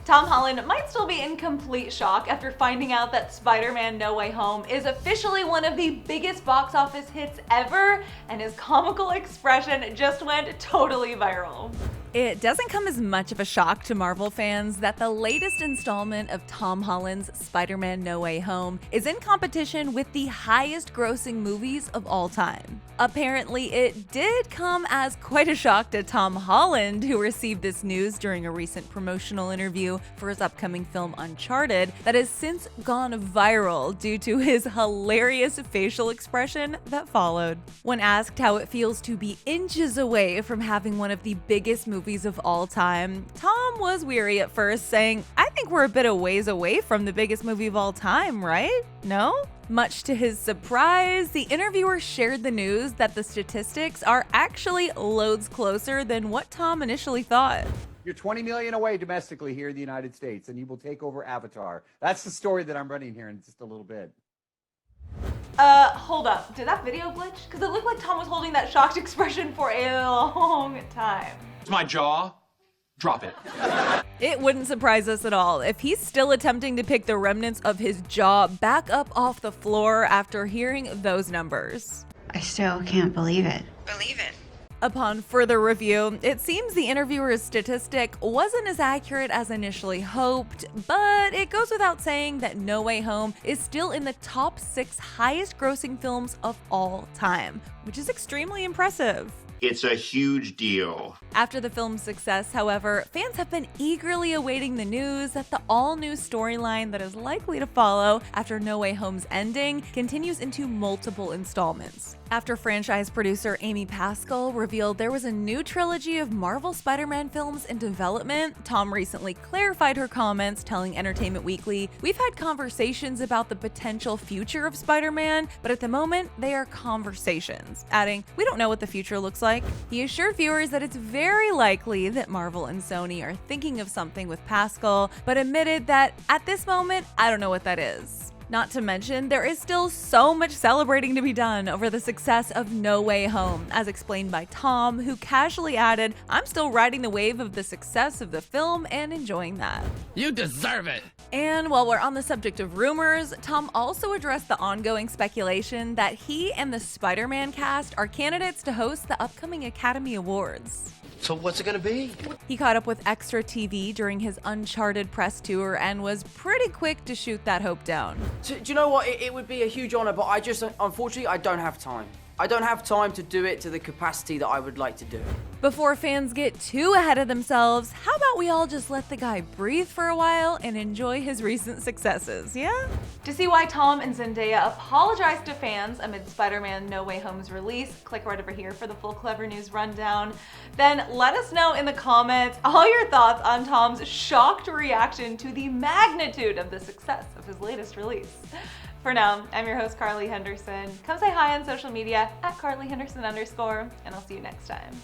Tom Holland might still be in complete shock after finding out that Spider-Man No Way Home is officially one of the biggest box office hits ever, and his comical expression just went totally viral. It doesn't come as much of a shock to Marvel fans that the latest installment of Tom Holland's Spider-Man No Way Home is in competition with the highest grossing movies of all time. Apparently, it did come as quite a shock to Tom Holland, who received this news during a recent promotional interview for his upcoming film Uncharted that has since gone viral due to his hilarious facial expression that followed. When asked how it feels to be inches away from having one of the biggest movies of all time, Tom was weary at first, saying, "I think we're a bit of ways away from the biggest movie of all time, right? No?" Much to his surprise, the interviewer shared the news that the statistics are actually loads closer than what Tom initially thought. You're 20 million away domestically here in the United States, and you will take over Avatar. That's the story that I'm running here in just a little bit. Hold up. Did that video glitch? Because it looked like Tom was holding that shocked expression for a long time. It's my jaw. Drop it. It wouldn't surprise us at all if he's still attempting to pick the remnants of his jaw back up off the floor after hearing those numbers. I still can't believe it. Upon further review, it seems the interviewer's statistic wasn't as accurate as initially hoped, but it goes without saying that No Way Home is still in the top 6 highest grossing films of all time, which is extremely impressive. It's a huge deal. After the film's success, however, fans have been eagerly awaiting the news that the all-new storyline that is likely to follow after No Way Home's ending continues into multiple installments. After franchise producer Amy Pascal revealed there was a new trilogy of Marvel Spider-Man films in development, Tom recently clarified her comments, telling Entertainment Weekly, "We've had conversations about the potential future of Spider-Man, but at the moment, they are conversations," adding, "We don't know what the future looks like." He assured viewers that it's very likely that Marvel and Sony are thinking of something with Pascal, but admitted that, "At this moment, I don't know what that is." Not to mention, there is still so much celebrating to be done over the success of No Way Home, as explained by Tom, who casually added, "I'm still riding the wave of the success of the film and enjoying that." You deserve it. And while we're on the subject of rumors, Tom also addressed the ongoing speculation that he and the Spider-Man cast are candidates to host the upcoming Academy Awards. So what's it gonna be? He caught up with Extra TV during his Uncharted press tour and was pretty quick to shoot that hope down. Do you know what? It would be a huge honor, but unfortunately, I don't have time. I don't have time to do it to the capacity that I would like to do it. Before fans get too ahead of themselves, how about we all just let the guy breathe for a while and enjoy his recent successes, yeah? To see why Tom and Zendaya apologized to fans amid Spider-Man No Way Home's release, click right over here for the full Clevver News rundown. Then let us know in the comments all your thoughts on Tom's shocked reaction to the magnitude of the success of his latest release. For now, I'm your host, Carly Henderson. Come say hi on social media at CarlyHenderson_, and I'll see you next time.